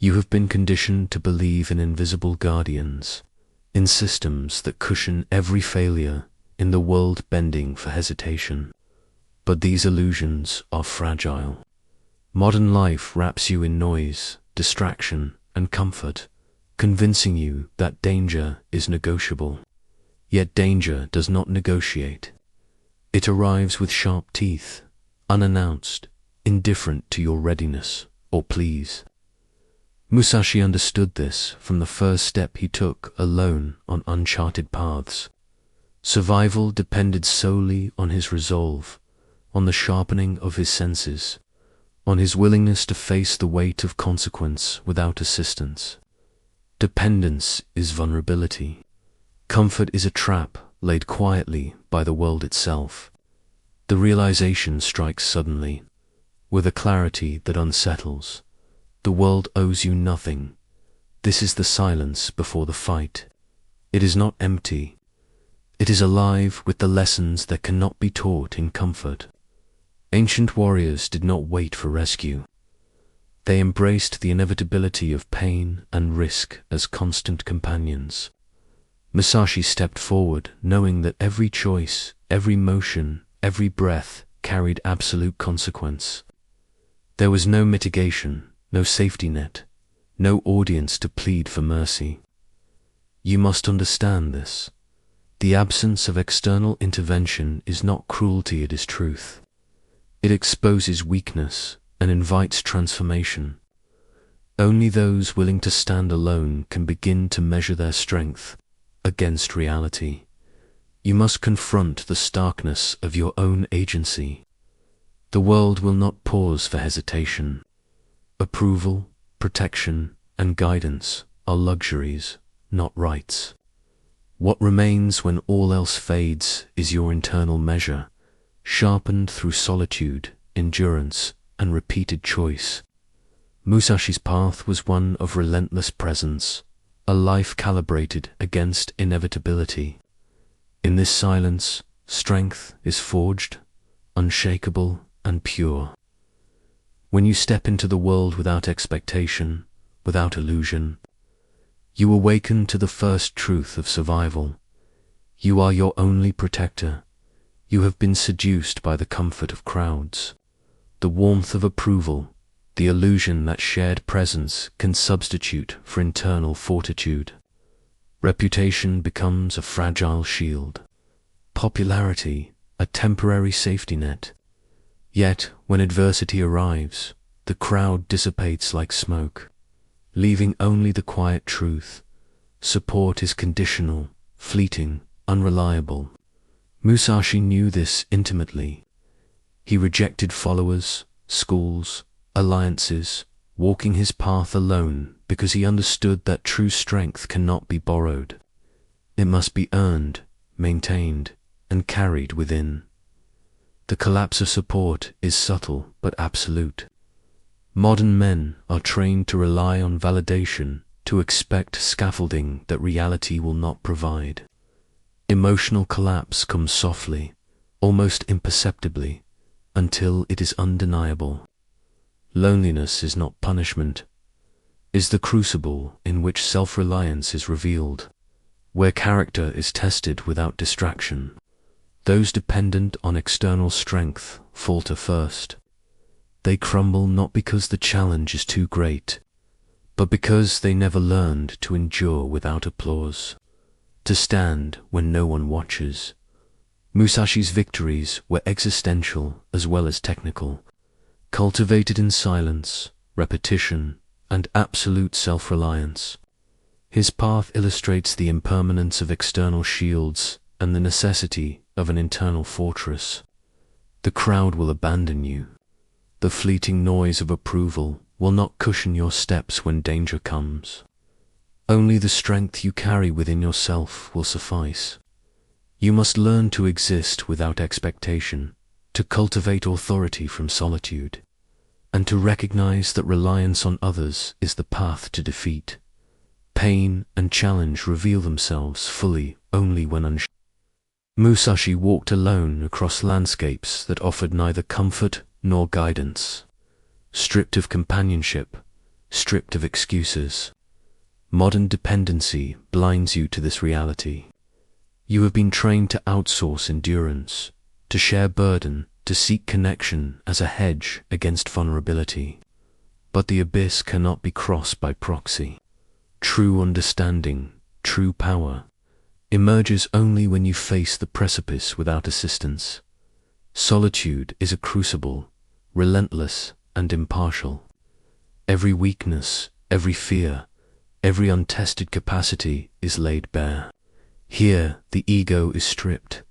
You have been conditioned to believe in invisible guardians, in systems that cushion every failure, in the world bending for hesitation. But these illusions are fragile. Modern life wraps you in noise, distraction, and comfort, convincing you that danger is negotiable. Yet danger does not negotiate. It arrives with sharp teeth, unannounced, indifferent to your readiness or pleas. Musashi understood this from the first step he took alone on uncharted paths. Survival depended solely on his resolve, on the sharpening of his senses, on his willingness to face the weight of consequence without assistance. Dependence is vulnerability. Comfort is a trap laid quietly by the world itself. The realization strikes suddenly, with a clarity that unsettles. The world owes you nothing. This is the silence before the fight. It is not empty. It is alive with the lessons that cannot be taught in comfort. Ancient warriors did not wait for rescue. They embraced the inevitability of pain and risk as constant companions. Musashi stepped forward, knowing that every choice, every motion, every breath carried absolute consequence. There was no mitigation, no safety net, no audience to plead for mercy. You must understand this. The absence of external intervention is not cruelty, it is truth. It exposes weakness and invites transformation. Only those willing to stand alone can begin to measure their strength against reality. You must confront the starkness of your own agency. The world will not pause for hesitation. Approval, protection, and guidance are luxuries, not rights. What remains when all else fades is your internal measure, sharpened through solitude, endurance, and repeated choice. Musashi's path was one of relentless presence, a life calibrated against inevitability. In this silence, strength is forged, unshakable and pure. When you step into the world without expectation, without illusion, you awaken to the first truth of survival. You are your only protector. You have been seduced by the comfort of crowds, the warmth of approval, the illusion that shared presence can substitute for internal fortitude. Reputation becomes a fragile shield, popularity a temporary safety net. Yet, when adversity arrives, the crowd dissipates like smoke, leaving only the quiet truth. Support is conditional, fleeting, unreliable. Musashi knew this intimately. He rejected followers, schools, alliances, walking his path alone because he understood that true strength cannot be borrowed. It must be earned, maintained, and carried within. The collapse of support is subtle but absolute. Modern men are trained to rely on validation, to expect scaffolding that reality will not provide. Emotional collapse comes softly, almost imperceptibly, until it is undeniable. Loneliness is not punishment, is the crucible in which self-reliance is revealed, where character is tested without distraction. Those dependent on external strength falter first. They crumble not because the challenge is too great, but because they never learned to endure without applause, to stand when no one watches. Musashi's victories were existential as well as technical, cultivated in silence, repetition, and absolute self-reliance. His path illustrates the impermanence of external shields and the necessity of an internal fortress. The crowd will abandon you. The fleeting noise of approval will not cushion your steps when danger comes. Only the strength you carry within yourself will suffice. You must learn to exist without expectation, to cultivate authority from solitude, and to recognize that reliance on others is the path to defeat. Pain and challenge reveal themselves fully only when unshaken. Musashi walked alone across landscapes that offered neither comfort nor guidance. Stripped of companionship, stripped of excuses. Modern dependency blinds you to this reality. You have been trained to outsource endurance, to share burden, to seek connection as a hedge against vulnerability. But the abyss cannot be crossed by proxy. True understanding, true power, emerges only when you face the precipice without assistance. Solitude is a crucible, relentless and impartial. Every weakness, every fear, every untested capacity is laid bare. Here the ego is stripped,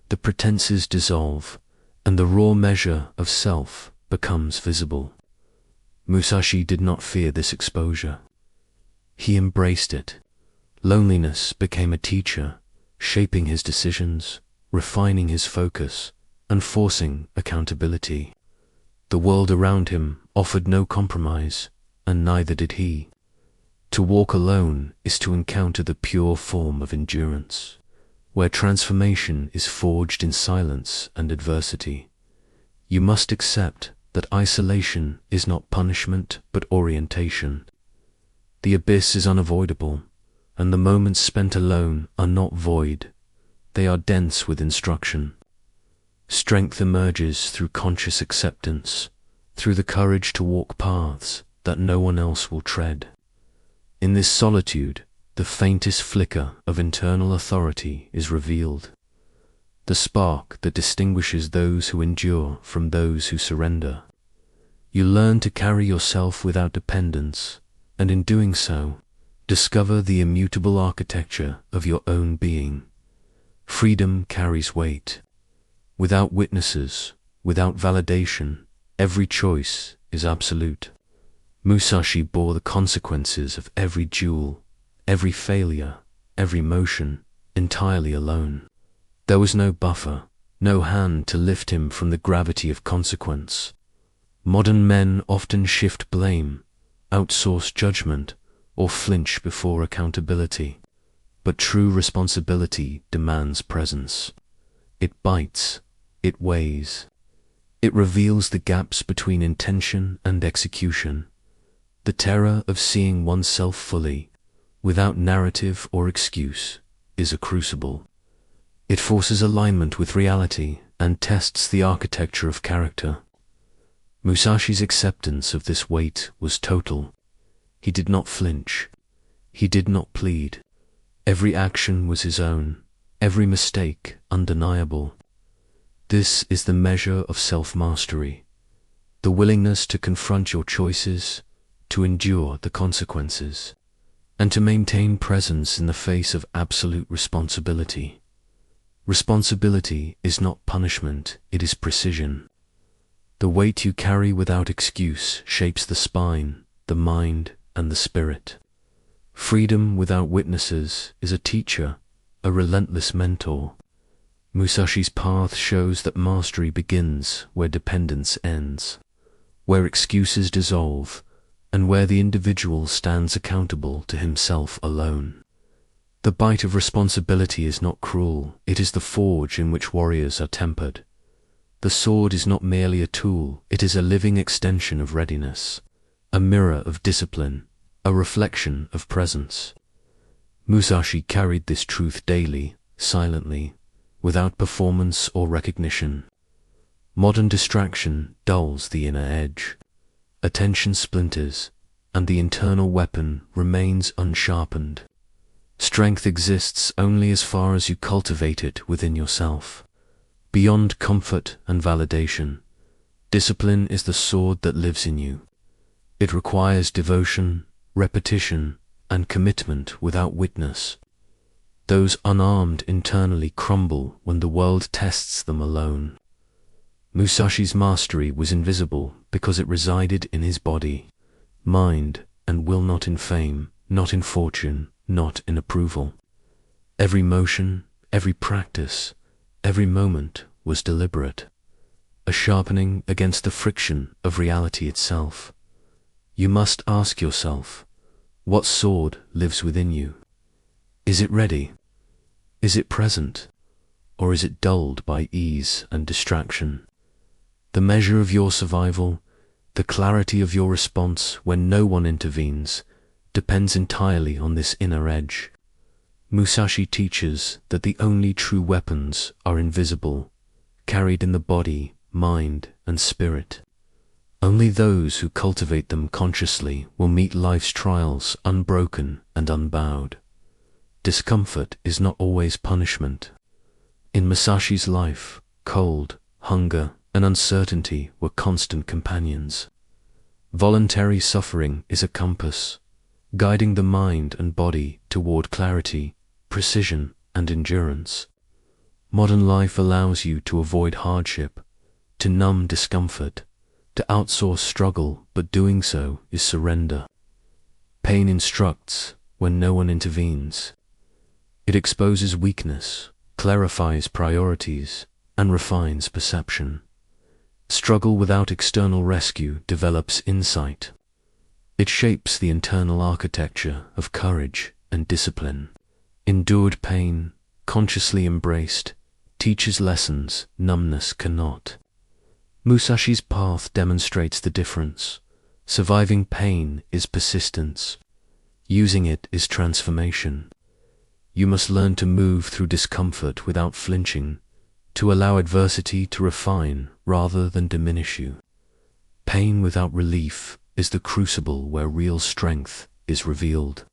the pretenses dissolve, and the raw measure of self becomes visible. Musashi did not fear this exposure. He embraced it. Loneliness became a teacher, shaping his decisions, refining his focus, and forcing accountability. The world around him offered no compromise, and neither did he. To walk alone is to encounter the pure form of endurance, where transformation is forged in silence and adversity. You must accept that isolation is not punishment but orientation. The abyss is unavoidable, and the moments spent alone are not void. They are dense with instruction. Strength emerges through conscious acceptance, through the courage to walk paths that no one else will tread. In this solitude, the faintest flicker of internal authority is revealed, the spark that distinguishes those who endure from those who surrender. You learn to carry yourself without dependence, and in doing so, discover the immutable architecture of your own being. Freedom carries weight. Without witnesses, without validation, every choice is absolute. Musashi bore the consequences of every duel, every failure, every motion, entirely alone. There was no buffer, no hand to lift him from the gravity of consequence. Modern men often shift blame, outsource judgment, or flinch before accountability. But true responsibility demands presence. It bites, it weighs. It reveals the gaps between intention and execution. The terror of seeing oneself fully, without narrative or excuse, is a crucible. It forces alignment with reality and tests the architecture of character. Musashi's acceptance of this weight was total. He did not flinch. He did not plead. Every action was his own, every mistake undeniable. This is the measure of self-mastery, the willingness to confront your choices, to endure the consequences, and to maintain presence in the face of absolute responsibility. Responsibility is not punishment, it is precision. The weight you carry without excuse shapes the spine, the mind, and the spirit. Freedom without witnesses is a teacher, a relentless mentor. Musashi's path shows that mastery begins where dependence ends, where excuses dissolve, and where the individual stands accountable to himself alone. The bite of responsibility is not cruel, it is the forge in which warriors are tempered. The sword is not merely a tool, it is a living extension of readiness, a mirror of discipline, a reflection of presence. Musashi carried this truth daily, silently, without performance or recognition. Modern distraction dulls the inner edge. Attention splinters, and the internal weapon remains unsharpened. Strength exists only as far as you cultivate it within yourself. Beyond comfort and validation, discipline is the sword that lives in you. It requires devotion, repetition, and commitment without witness. Those unarmed internally crumble when the world tests them alone. Musashi's mastery was invisible because it resided in his body, mind, and will, not in fame, not in fortune, not in approval. Every motion, every practice, every moment was deliberate, a sharpening against the friction of reality itself. You must ask yourself, what sword lives within you? Is it ready? Is it present? Or is it dulled by ease and distraction? The measure of your survival The clarity of your response when no one intervenes depends entirely on this inner edge. Musashi teaches that the only true weapons are invisible, carried in the body, mind, and spirit. Only those who cultivate them consciously will meet life's trials unbroken and unbowed. Discomfort is not always punishment. In Musashi's life, cold, hunger, and uncertainty were constant companions. Voluntary suffering is a compass, guiding the mind and body toward clarity, precision, and endurance. Modern life allows you to avoid hardship, to numb discomfort, to outsource struggle, but doing so is surrender. Pain instructs when no one intervenes. It exposes weakness, clarifies priorities, and refines perception. Struggle without external rescue develops insight. It shapes the internal architecture of courage and discipline. Endured pain, consciously embraced, teaches lessons numbness cannot. Musashi's path demonstrates the difference. Surviving pain is persistence. Using it is transformation. You must learn to move through discomfort without flinching, to allow adversity to refine rather than diminish you. Pain without relief is the crucible where real strength is revealed,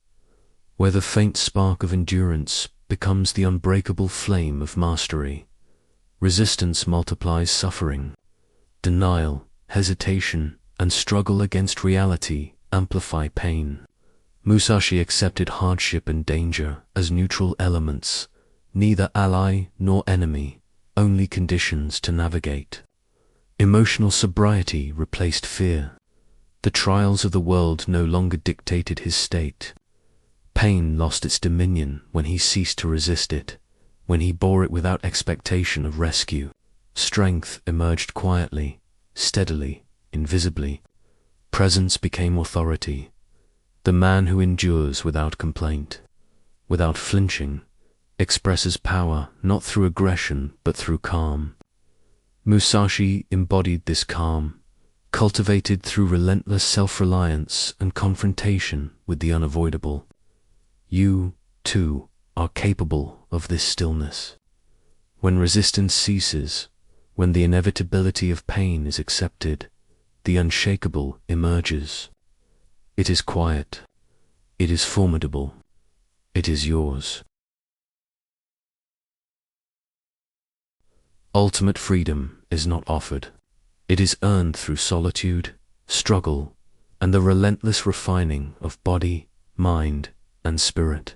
where the faint spark of endurance becomes the unbreakable flame of mastery. Resistance multiplies suffering. Denial, hesitation, and struggle against reality amplify pain. Musashi accepted hardship and danger as neutral elements, neither ally nor enemy, only conditions to navigate. Emotional sobriety replaced fear. The trials of the world no longer dictated his state. Pain lost its dominion when he ceased to resist it, when he bore it without expectation of rescue. Strength emerged quietly, steadily, invisibly. Presence became authority. The man who endures without complaint, without flinching, expresses power not through aggression but through calm. Musashi embodied this calm, cultivated through relentless self-reliance and confrontation with the unavoidable. You, too, are capable of this stillness. When resistance ceases, when the inevitability of pain is accepted, the unshakable emerges. It is quiet. It is formidable. It is yours. Ultimate freedom is not offered. It is earned through solitude, struggle, and the relentless refining of body, mind, and spirit.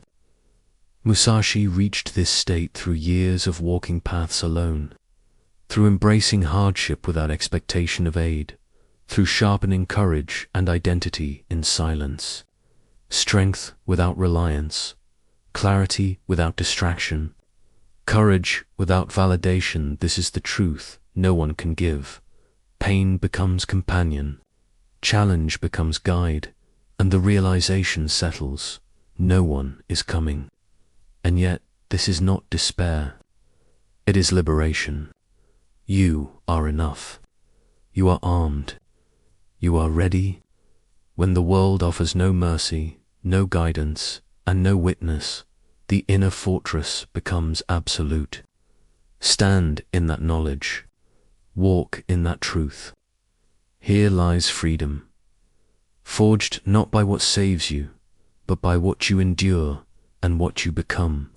Musashi reached this state through years of walking paths alone, through embracing hardship without expectation of aid, through sharpening courage and identity in silence. Strength without reliance, clarity without distraction, courage without validation. This is the truth no one can give. Pain becomes companion, challenge becomes guide, and the realization settles. No one is coming. And yet, this is not despair. It is liberation. You are enough. You are armed. You are ready. When the world offers no mercy, no guidance, and no witness, the inner fortress becomes absolute. Stand in that knowledge. Walk in that truth. Here lies freedom, forged not by what saves you, but by what you endure and what you become.